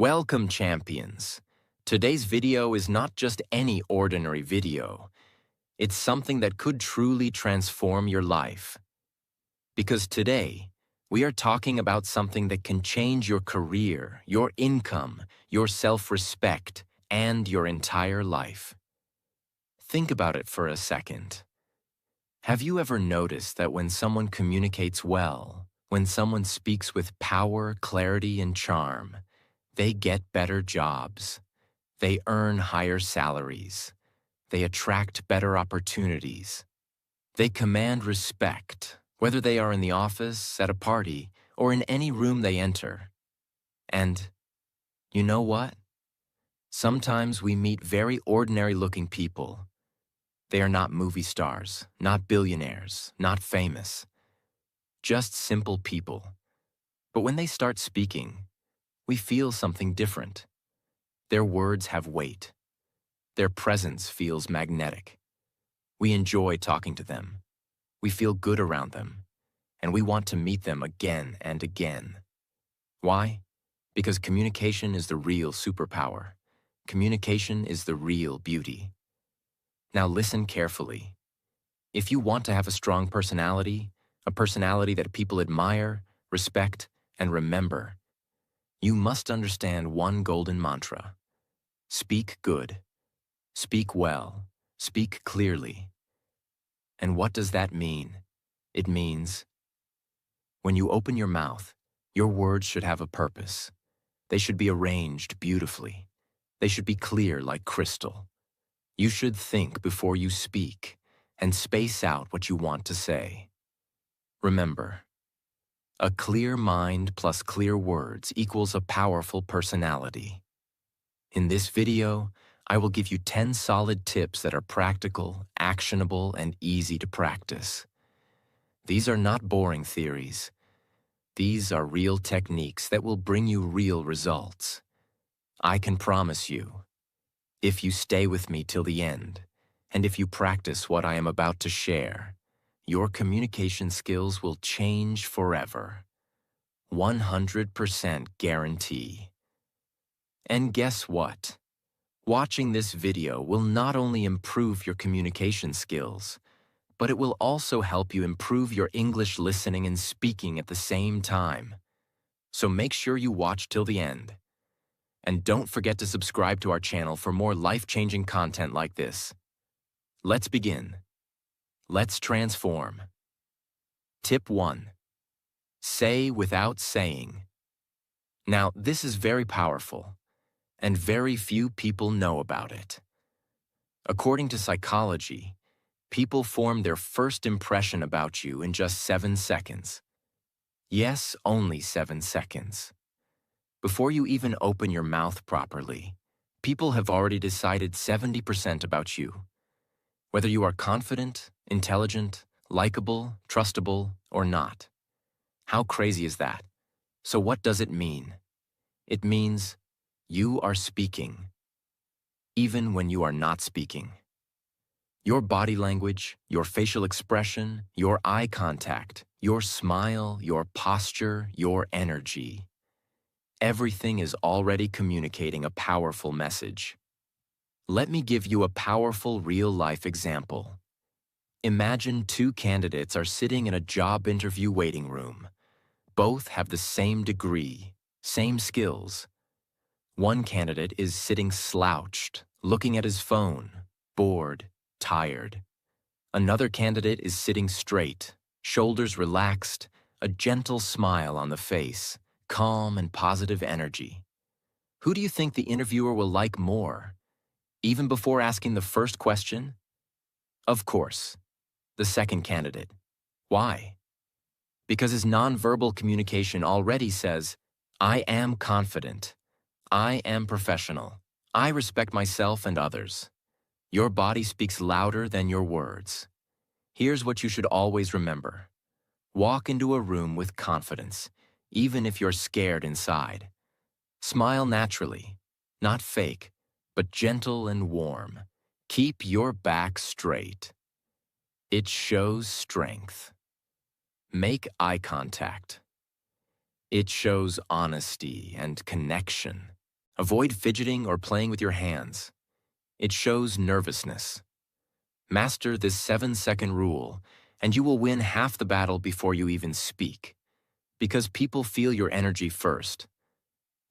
Welcome, champions. Today's video is not just any ordinary video. It's something that could truly transform your life. Because today, we are talking about something that can change your career, your income, your self-respect, and your entire life. Think about it for a second. Have you ever noticed that when someone communicates well, when someone speaks with power, clarity, and charm, they get better jobs, they earn higher salaries, they attract better opportunities, they command respect, whether they are in the office, at a party, or in any room they enter. And you know what? Sometimes we meet very ordinary-looking people. They are not movie stars, not billionaires, not famous, just simple people. But when they start speaking, we feel something different. Their words have weight. Their presence feels magnetic. We enjoy talking to them. We feel good around them. And we want to meet them again and again. Why? Because communication is the real superpower. Communication is the real beauty. Now listen carefully. If you want to have a strong personality, a personality that people admire, respect, and remember, you must understand one golden mantra. Speak good. Speak well. Speak clearly. And what does that mean? It means when you open your mouth, your words should have a purpose. They should be arranged beautifully. They should be clear like crystal. You should think before you speak and space out what you want to say. Remember, a clear mind plus clear words equals a powerful personality. In this video, I will give you 10 solid tips that are practical, actionable, and easy to practice. These are not boring theories. These are real techniques that will bring you real results. I can promise you, if you stay with me till the end, and if you practice what I am about to share, your communication skills will change forever. 100% guarantee. And guess what? Watching this video will not only improve your communication skills, but it will also help you improve your English listening and speaking at the same time. So make sure you watch till the end. And don't forget to subscribe to our channel for more life-changing content like this. Let's begin. Let's transform. Tip 1. Say without saying. Now, this is very powerful, and very few people know about it. According to psychology, people form their first impression about you in just 7 seconds. Yes, only 7 seconds. Before you even open your mouth properly, people have already decided 70% about you. Whether you are confident, intelligent, likable, trustable, or not. How crazy is that? So what does it mean? It means you are speaking, even when you are not speaking. Your body language, your facial expression, your eye contact, your smile, your posture, your energy. Everything is already communicating a powerful message. Let me give you a powerful real-life example. Imagine 2 candidates are sitting in a job interview waiting room. Both have the same degree, same skills. One candidate is sitting slouched, looking at his phone, bored, tired. Another candidate is sitting straight, shoulders relaxed, a gentle smile on the face, calm and positive energy. Who do you think the interviewer will like more? Even before asking the first question? Of course, the second candidate. Why? Because his nonverbal communication already says, I am confident. I am professional. I respect myself and others. Your body speaks louder than your words. Here's what you should always remember. Walk into a room with confidence, even if you're scared inside. Smile naturally, not fake, but gentle and warm. Keep your back straight. It shows strength. Make eye contact. It shows honesty and connection. Avoid fidgeting or playing with your hands. It shows nervousness. Master this 7-second rule, and you will win half the battle before you even speak. Because people feel your energy first.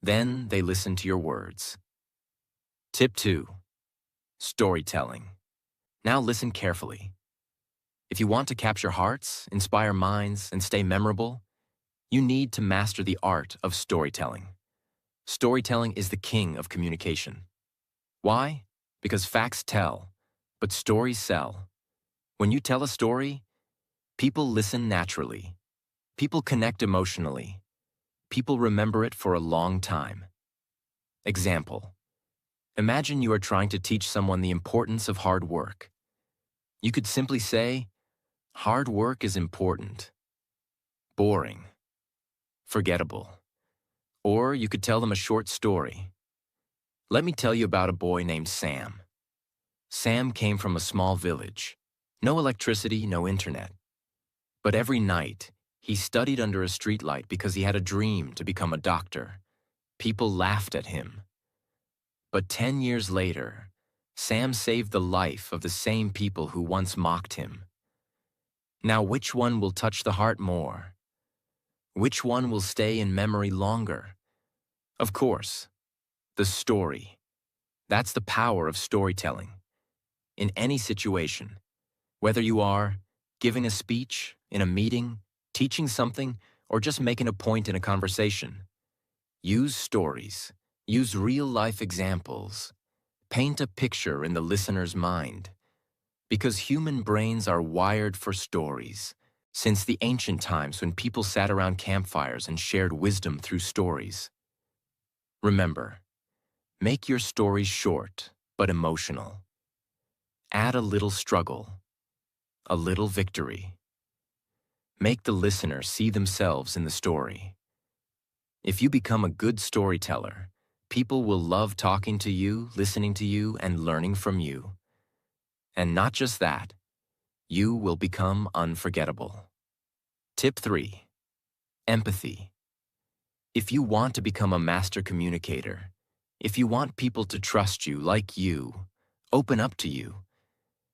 Then they listen to your words. Tip 2. Storytelling. Now listen carefully. If you want to capture hearts, inspire minds, and stay memorable, you need to master the art of storytelling. Storytelling is the king of communication. Why? Because facts tell, but stories sell. When you tell a story, people listen naturally. People connect emotionally. People remember it for a long time. Example. Imagine you are trying to teach someone the importance of hard work. You could simply say, hard work is important. Boring. Forgettable. Or you could tell them a short story. Let me tell you about a boy named Sam. Sam came from a small village. No electricity, no internet. But every night, he studied under a streetlight because he had a dream to become a doctor. People laughed at him. But 10 years later, Sam saved the life of the same people who once mocked him. Now, which one will touch the heart more? Which one will stay in memory longer? Of course, the story. That's the power of storytelling. In any situation, whether you are giving a speech, in a meeting, teaching something, or just making a point in a conversation, use stories. Use real-life examples. Paint a picture in the listener's mind. Because human brains are wired for stories. Since the ancient times when people sat around campfires and shared wisdom through stories. Remember, make your stories short but emotional. Add a little struggle, a little victory. Make the listener see themselves in the story. If you become a good storyteller, people will love talking to you, listening to you, and learning from you. And not just that, you will become unforgettable. Tip 3. Empathy. If you want to become a master communicator, if you want people to trust you like you, open up to you,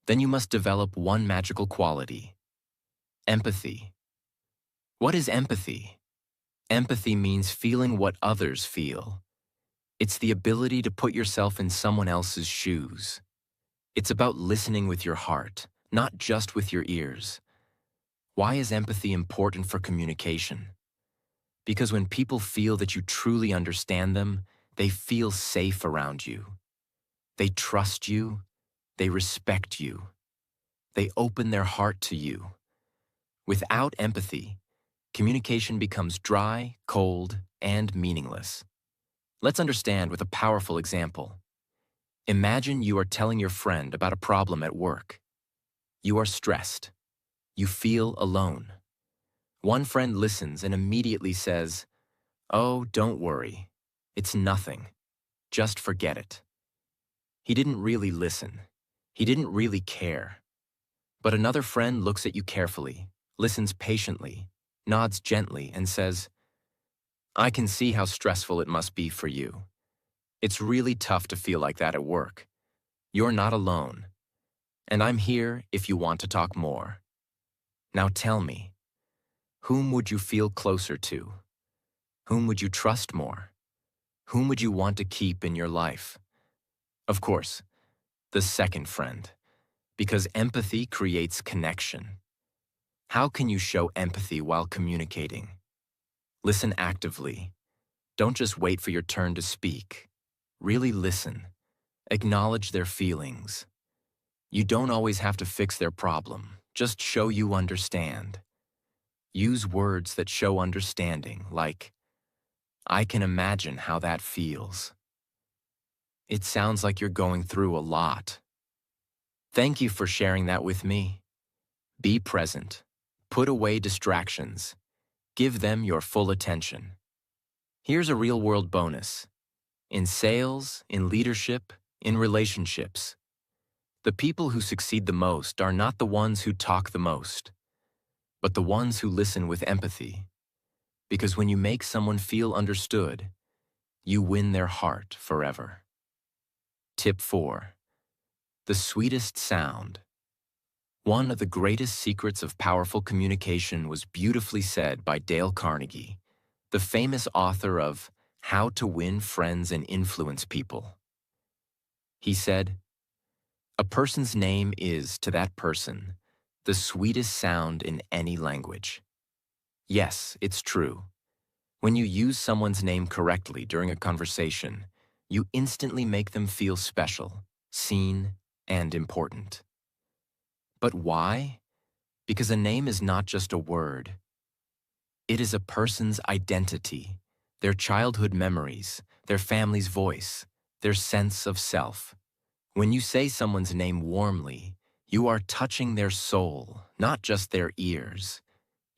then you must develop one magical quality: empathy. What is empathy? Empathy means feeling what others feel. It's the ability to put yourself in someone else's shoes. It's about listening with your heart, not just with your ears. Why is empathy important for communication? Because when people feel that you truly understand them, they feel safe around you. They trust you. They respect you. They open their heart to you. Without empathy, communication becomes dry, cold, and meaningless. Let's understand with a powerful example. Imagine you are telling your friend about a problem at work. You are stressed. You feel alone. One friend listens and immediately says, "Oh, don't worry. It's nothing. Just forget it." He didn't really listen. He didn't really care. But another friend looks at you carefully, listens patiently, nods gently, and says, "I can see how stressful it must be for you. It's really tough to feel like that at work. You're not alone. And I'm here if you want to talk more. Now tell me, whom would you feel closer to? Whom would you trust more? Whom would you want to keep in your life?" Of course, the second friend, because empathy creates connection. How can you show empathy while communicating? Listen actively. Don't just wait for your turn to speak. Really listen. Acknowledge their feelings. You don't always have to fix their problem. Just show you understand. Use words that show understanding, like, "I can imagine how that feels. It sounds like you're going through a lot. Thank you for sharing that with me." Be present. Put away distractions. Give them your full attention. Here's a real-world bonus. In sales, in leadership, in relationships, the people who succeed the most are not the ones who talk the most, but the ones who listen with empathy. Because when you make someone feel understood, you win their heart forever. Tip 4. The sweetest sound. One of the greatest secrets of powerful communication was beautifully said by Dale Carnegie, the famous author of How to Win Friends and Influence People. He said, "A person's name is, to that person, the sweetest sound in any language." Yes, it's true. When you use someone's name correctly during a conversation, you instantly make them feel special, seen, and important. But why? Because a name is not just a word. It is a person's identity, their childhood memories, their family's voice, their sense of self. When you say someone's name warmly, you are touching their soul, not just their ears.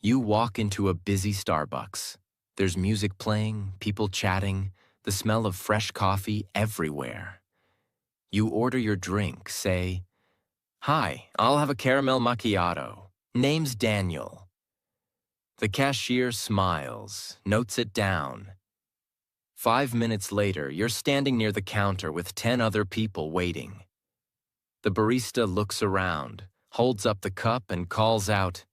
You walk into a busy Starbucks. There's music playing, people chatting, the smell of fresh coffee everywhere. You order your drink, say, "Hi, I'll have a caramel macchiato. Name's Daniel." The cashier smiles, notes it down. 5 minutes later, you're standing near the counter with 10 other people waiting. The barista looks around, holds up the cup, and calls out,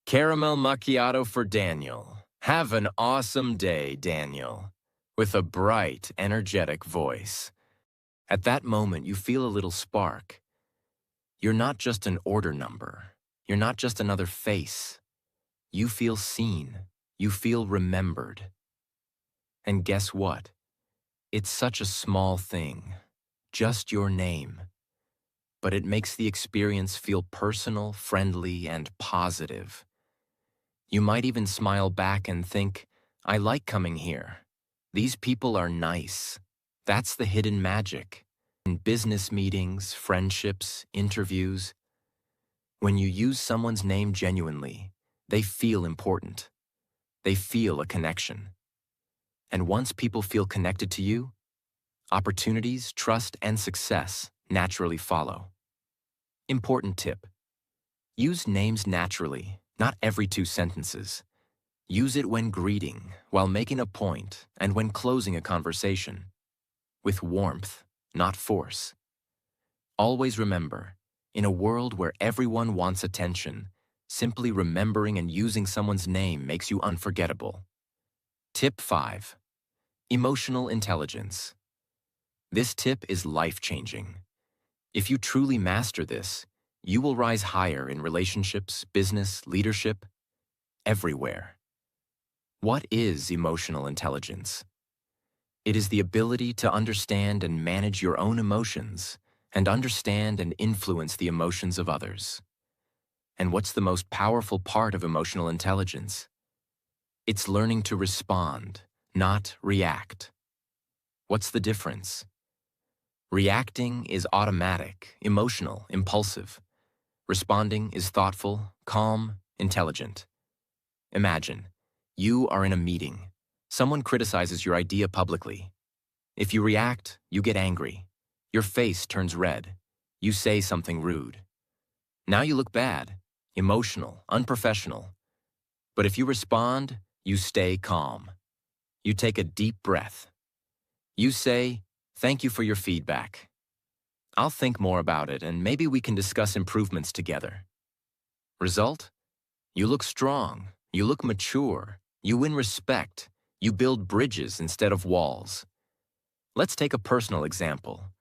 "Caramel macchiato for Daniel. Have an awesome day, Daniel," with a bright, energetic voice. At that moment, you feel a little spark. You're not just an order number. You're not just another face. You feel seen. You feel remembered. And guess what? It's such a small thing, just your name. But it makes the experience feel personal, friendly, and positive. You might even smile back and think, "I like coming here. These people are nice." That's the hidden magic. In business meetings, friendships, interviews, when you use someone's name genuinely, they feel important. They feel a connection. And once people feel connected to you, opportunities, trust, and success naturally follow. Important tip: use names naturally, not every 2 sentences. Use it when greeting, while making a point, and when closing a conversation. With warmth, not force. Always remember, in a world where everyone wants attention, simply remembering and using someone's name makes you unforgettable. Tip 5. Emotional intelligence. This tip is life-changing. If you truly master this, you will rise higher in relationships, business, leadership, everywhere. What is emotional intelligence? It is the ability to understand and manage your own emotions, and understand and influence the emotions of others. And what's the most powerful part of emotional intelligence? It's learning to respond, not react. What's the difference? Reacting is automatic, emotional, impulsive. Responding is thoughtful, calm, intelligent. Imagine, you are in a meeting. Someone criticizes your idea publicly. If you react, you get angry. Your face turns red. You say something rude. Now you look bad, emotional, unprofessional. But if you respond, you stay calm. You take a deep breath. You say, "Thank you for your feedback. I'll think more about it, and maybe we can discuss improvements together." Result? You look strong. You look mature. You win respect. You build bridges instead of walls. Let's take a personal example.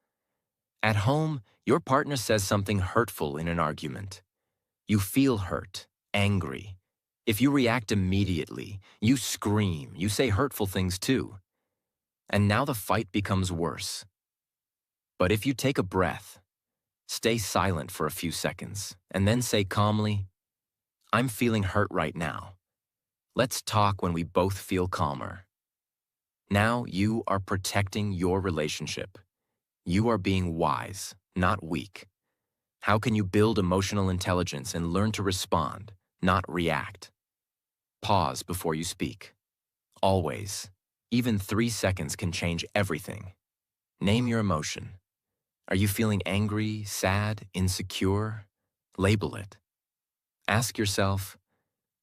At home, your partner says something hurtful in an argument. You feel hurt, angry. If you react immediately, you scream, you say hurtful things too. And now the fight becomes worse. But if you take a breath, stay silent for a few seconds, and then say calmly, "I'm feeling hurt right now. Let's talk when we both feel calmer." Now you are protecting your relationship. You are being wise, not weak. How can you build emotional intelligence and learn to respond, not react? Pause before you speak. Always. Even 3 seconds can change everything. Name your emotion. Are you feeling angry, sad, insecure? Label it. Ask yourself,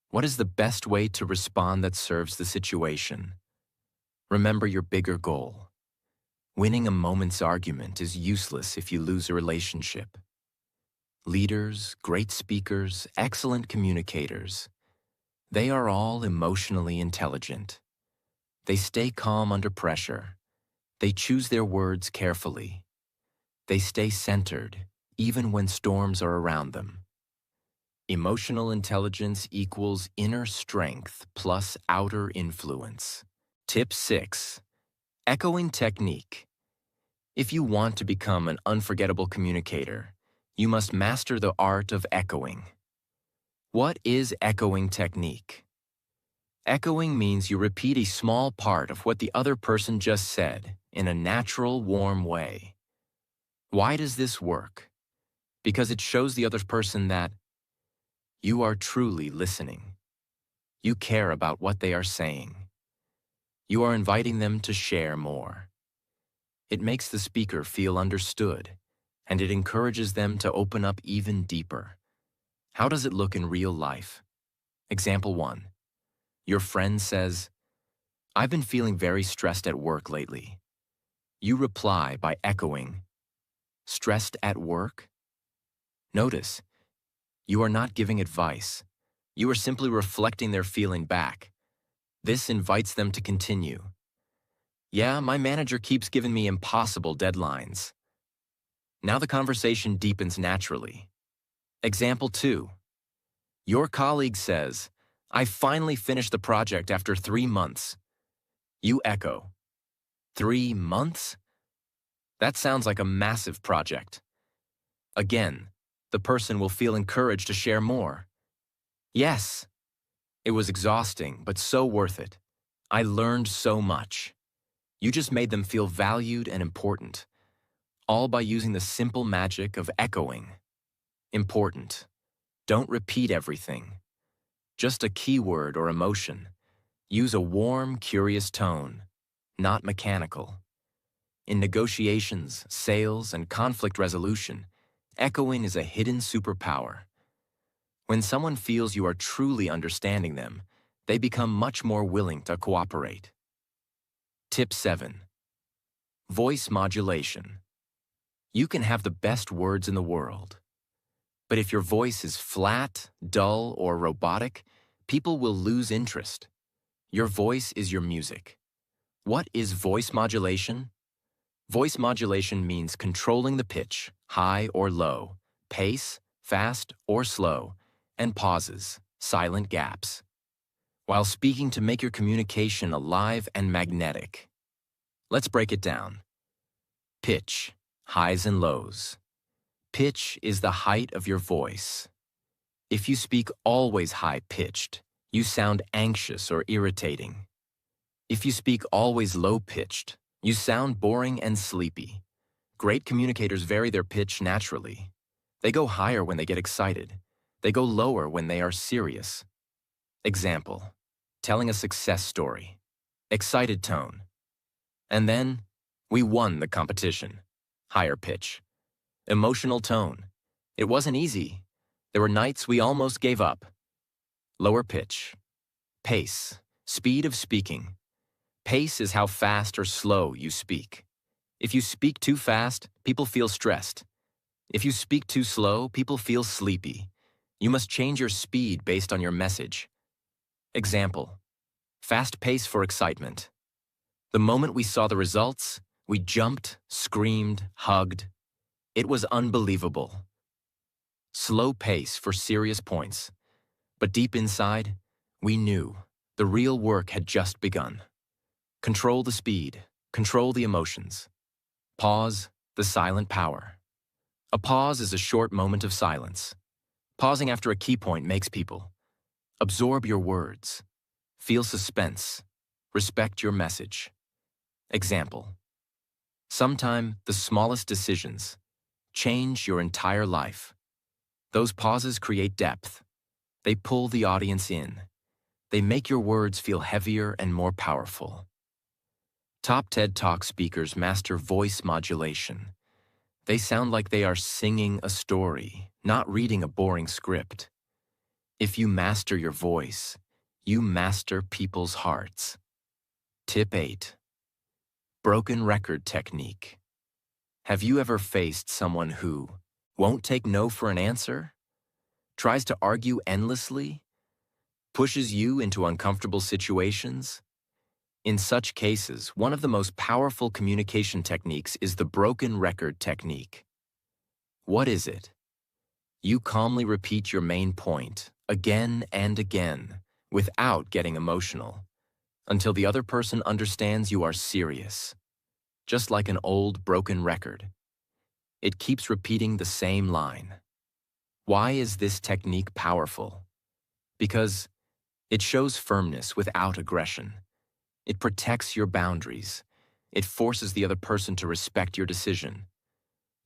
what is the best way to respond that serves the situation? Remember your bigger goal. Winning a moment's argument is useless if you lose a relationship. Leaders, great speakers, excellent communicators, they are all emotionally intelligent. They stay calm under pressure. They choose their words carefully. They stay centered, even when storms are around them. Emotional intelligence equals inner strength plus outer influence. Tip 6. Echoing technique. If you want to become an unforgettable communicator, you must master the art of echoing. What is echoing technique? Echoing means you repeat a small part of what the other person just said in a natural, warm way. Why does this work? Because it shows the other person that you are truly listening. You care about what they are saying. You are inviting them to share more. It makes the speaker feel understood, and it encourages them to open up even deeper. How does it look in real life? Example 1. Your friend says, "I've been feeling very stressed at work lately." You reply by echoing, "Stressed at work?" Notice, you are not giving advice. You are simply reflecting their feeling back. This invites them to continue. "Yeah, my manager keeps giving me impossible deadlines." Now the conversation deepens naturally. Example 2. Your colleague says, "I finally finished the project after 3 months." You echo, "3 months? That sounds like a massive project." Again, the person will feel encouraged to share more. "Yes, it was exhausting, but so worth it. I learned so much." You just made them feel valued and important, all by using the simple magic of echoing. Important. Don't repeat everything. Just a keyword or emotion. Use a warm, curious tone, not mechanical. In negotiations, sales, and conflict resolution, echoing is a hidden superpower. When someone feels you are truly understanding them, they become much more willing to cooperate. Tip 7. Voice modulation. You can have the best words in the world, but if your voice is flat, dull, or robotic, people will lose interest. Your voice is your music. What is voice modulation? Voice modulation means controlling the pitch, high or low, pace, fast or slow, and pauses, silent gaps, while speaking to make your communication alive and magnetic. Let's break it down. Pitch, highs and lows. Pitch is the height of your voice. If you speak always high-pitched, you sound anxious or irritating. If you speak always low-pitched, you sound boring and sleepy. Great communicators vary their pitch naturally. They go higher when they get excited. They go lower when they are serious. Example, telling a success story. Excited tone. And then, "We won the competition." Higher pitch. Emotional tone. "It wasn't easy. There were nights we almost gave up." Lower pitch. Pace. Speed of speaking. Pace is how fast or slow you speak. If you speak too fast, people feel stressed. If you speak too slow, people feel sleepy. You must change your speed based on your message. Example, fast pace for excitement. The moment we saw the results, we jumped, screamed, hugged. It was unbelievable. Slow pace for serious points. But deep inside, we knew the real work had just begun. Control the speed, control the emotions. Pause, the silent power. A pause is a short moment of silence. Pausing after a key point makes people absorb your words, feel suspense, respect your message. Example, sometime the smallest decisions change your entire life. Those pauses create depth. They pull the audience in. They make your words feel heavier and more powerful. Top TED Talk speakers master voice modulation. They sound like they are singing a story, not reading a boring script. If you master your voice, you master people's hearts. Tip 8. Broken record technique. Have you ever faced someone who won't take no for an answer, tries to argue endlessly, pushes you into uncomfortable situations? In such cases, one of the most powerful communication techniques is the broken record technique. What is it? You calmly repeat your main point again and again without getting emotional until the other person understands you are serious. Just like an old broken record, it keeps repeating the same line. Why is this technique powerful? Because it shows firmness without aggression. It protects your boundaries. It forces the other person to respect your decision.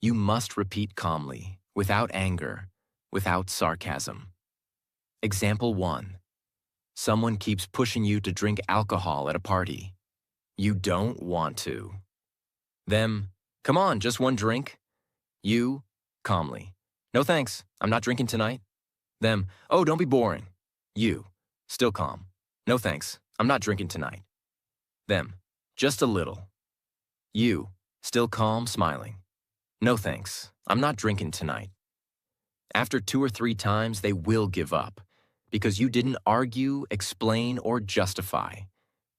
You must repeat calmly, without anger, without sarcasm. Example 1. Someone keeps pushing you to drink alcohol at a party. You don't want to. Them, come on, just one drink. You, calmly, no thanks, I'm not drinking tonight. Them, oh, don't be boring. You, still calm, no thanks, I'm not drinking tonight. Them, just a little. You, still calm, smiling. No thanks, I'm not drinking tonight. After 2 or 3 times, they will give up because you didn't argue, explain, or justify.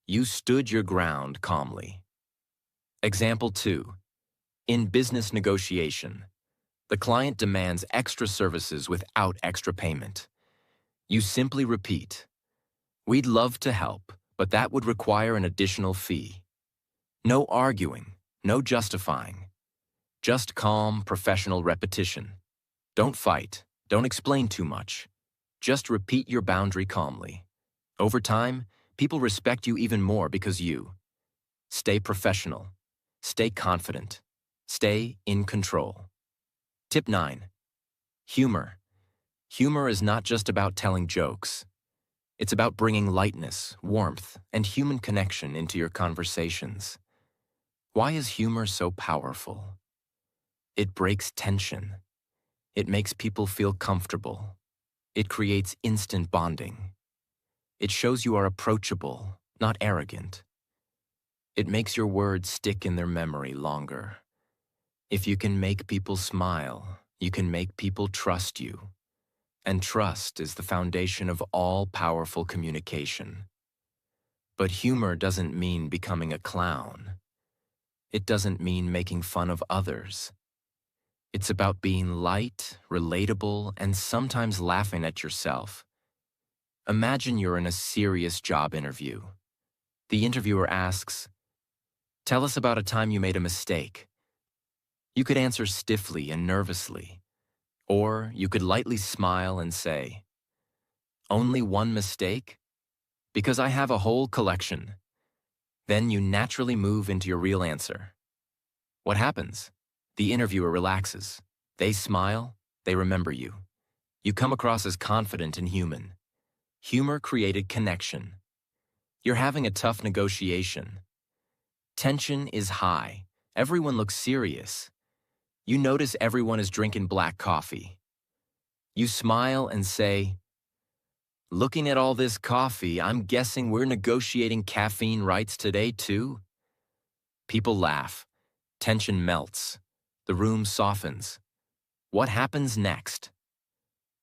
You stood your ground calmly. Example 2. In business negotiation, the client demands extra services without extra payment. You simply repeat, "We'd love to help, but that would require an additional fee." No arguing, no justifying. Just calm, professional repetition. Don't fight, don't explain too much. Just repeat your boundary calmly. Over time, people respect you even more because you stay professional, stay confident, stay in control. Tip 9. Humor. Humor is not just about telling jokes. It's about bringing lightness, warmth, and human connection into your conversations. Why is humor so powerful? It breaks tension. It makes people feel comfortable. It creates instant bonding. It shows you are approachable, not arrogant. It makes your words stick in their memory longer. If you can make people smile, you can make people trust you. And trust is the foundation of all powerful communication. But humor doesn't mean becoming a clown. It doesn't mean making fun of others. It's about being light, relatable, and sometimes laughing at yourself. Imagine you're in a serious job interview. The interviewer asks, "Tell us about a time you made a mistake." You could answer stiffly and nervously, or you could lightly smile and say, "Only one mistake? Because I have a whole collection." Then you naturally move into your real answer. What happens? The interviewer relaxes. They smile, they remember you. You come across as confident and human. Humor created connection. You're having a tough negotiation. Tension is high. Everyone looks serious. You notice everyone is drinking black coffee. You smile and say, "Looking at all this coffee, I'm guessing we're negotiating caffeine rights today too?" People laugh. Tension melts. The room softens. What happens next?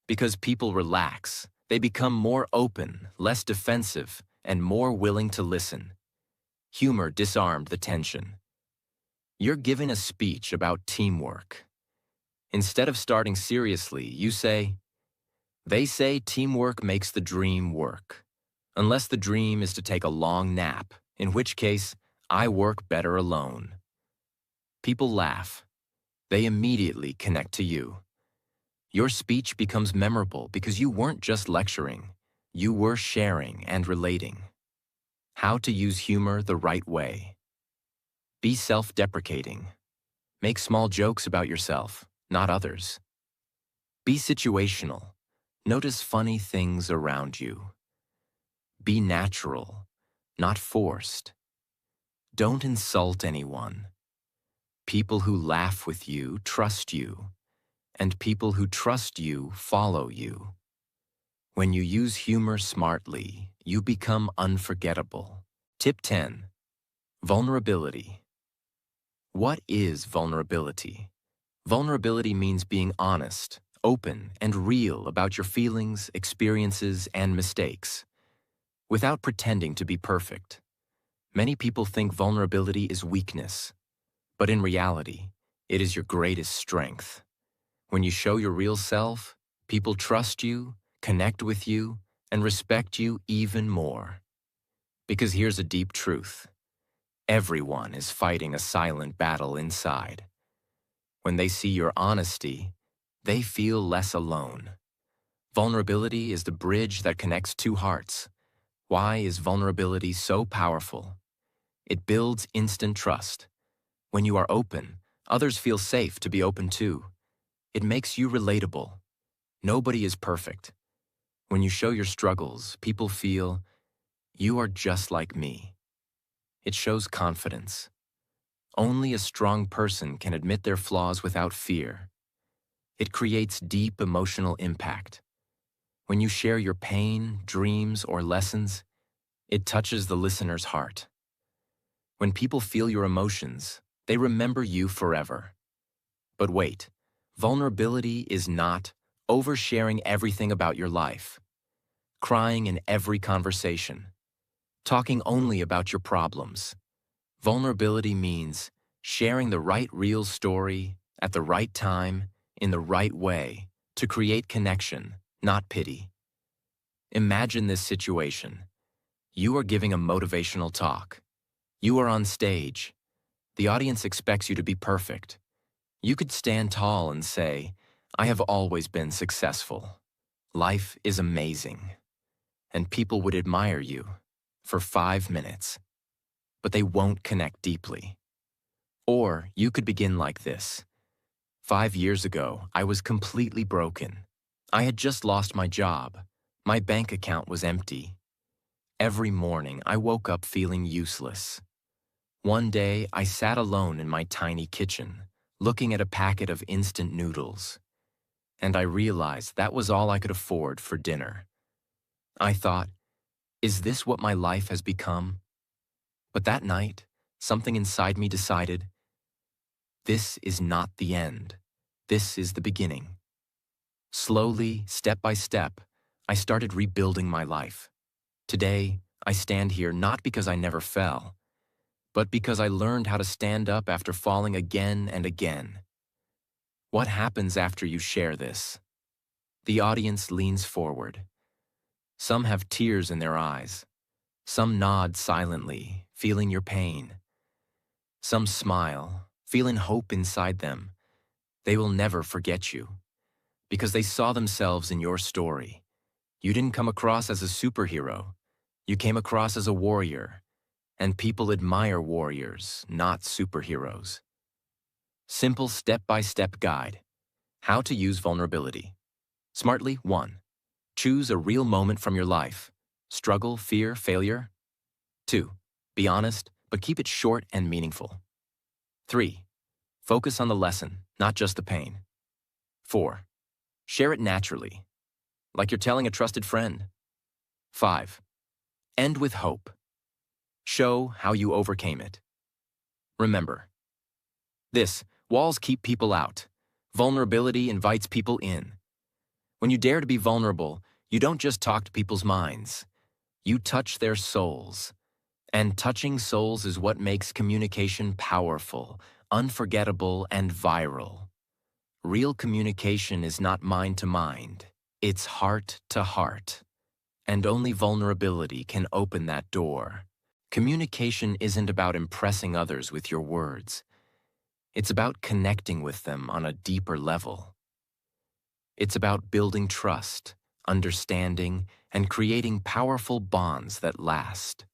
Because people relax, they become more open, less defensive, and more willing to listen. Humor disarmed the tension. You're giving a speech about teamwork. Instead of starting seriously, you say, "They say teamwork makes the dream work. Unless the dream is to take a long nap, in which case, I work better alone." People laugh. They immediately connect to you. Your speech becomes memorable because you weren't just lecturing. You were sharing and relating. How to use humor the right way. Be self-deprecating. Make small jokes about yourself, not others. Be situational. Notice funny things around you. Be natural, not forced. Don't insult anyone. People who laugh with you trust you, and people who trust you follow you. When you use humor smartly, you become unforgettable. Tip 10. Vulnerability. What is vulnerability? Vulnerability means being honest, open, and real about your feelings, experiences, and mistakes, without pretending to be perfect. Many people think vulnerability is weakness, but in reality, it is your greatest strength. When you show your real self, people trust you, connect with you, and respect you even more. Because here's a deep truth. Everyone is fighting a silent battle inside. When they see your honesty, they feel less alone. Vulnerability is the bridge that connects two hearts. Why is vulnerability so powerful? It builds instant trust. When you are open, others feel safe to be open too. It makes you relatable. Nobody is perfect. When you show your struggles, people feel, you are just like me. It shows confidence. Only a strong person can admit their flaws without fear. It creates deep emotional impact. When you share your pain, dreams, or lessons, it touches the listener's heart. When people feel your emotions, they remember you forever. But wait, vulnerability is not oversharing everything about your life, crying in every conversation, talking only about your problems. Vulnerability means sharing the right real story at the right time, in the right way, to create connection, not pity. Imagine this situation. You are giving a motivational talk. You are on stage. The audience expects you to be perfect. You could stand tall and say, I have always been successful. Life is amazing. And people would admire you for 5 minutes, but they won't connect deeply. Or you could begin like this. 5 years ago, I was completely broken. I had just lost my job. My bank account was empty. Every morning, I woke up feeling useless. One day, I sat alone in my tiny kitchen, looking at a packet of instant noodles. And I realized that was all I could afford for dinner. I thought, is this what my life has become? But that night, something inside me decided, this is not the end. This is the beginning. Slowly, step by step, I started rebuilding my life. Today, I stand here not because I never fell, but because I learned how to stand up after falling again and again. What happens after you share this? The audience leans forward. Some have tears in their eyes. Some nod silently, feeling your pain. Some smile, feeling hope inside them. They will never forget you, because they saw themselves in your story. You didn't come across as a superhero. You came across as a warrior, and people admire warriors, not superheroes. Simple step-by-step guide. How to use vulnerability. Smartly, 1. Choose a real moment from your life. Struggle, fear, failure. 2. Be honest, but keep it short and meaningful. 3. Focus on the lesson, not just the pain. 4. Share it naturally, like you're telling a trusted friend. 5. End with hope. Show how you overcame it. Remember, walls keep people out. Vulnerability invites people in. When you dare to be vulnerable, you don't just talk to people's minds. You touch their souls. And touching souls is what makes communication powerful, unforgettable, and viral. Real communication is not mind to mind. It's heart to heart. And only vulnerability can open that door. Communication isn't about impressing others with your words. It's about connecting with them on a deeper level. It's about building trust, understanding, and creating powerful bonds that last.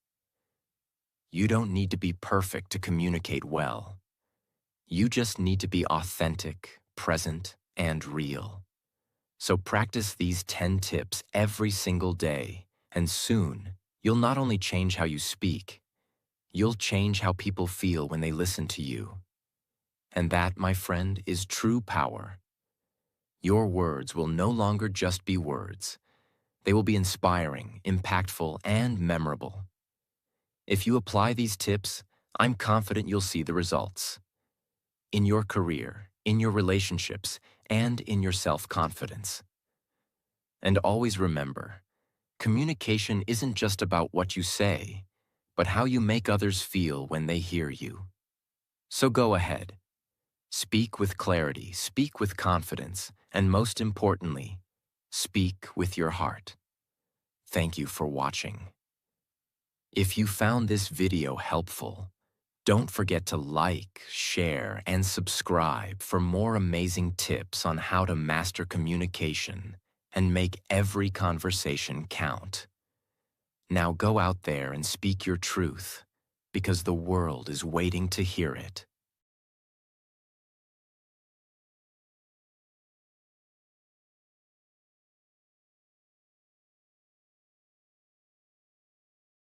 You don't need to be perfect to communicate well. You just need to be authentic, present, and real. So practice these 10 tips every single day, and soon, you'll not only change how you speak, you'll change how people feel when they listen to you. And that, my friend, is true power. Your words will no longer just be words. They will be inspiring, impactful, and memorable. If you apply these tips, I'm confident you'll see the results. in your career, in your relationships, and in your self-confidence. And always remember, communication isn't just about what you say, but how you make others feel when they hear you. So go ahead. Speak with clarity, speak with confidence, and most importantly, speak with your heart. Thank you for watching. If you found this video helpful, don't forget to like, share, and subscribe for more amazing tips on how to master communication and make every conversation count. Now go out there and speak your truth, because the world is waiting to hear it.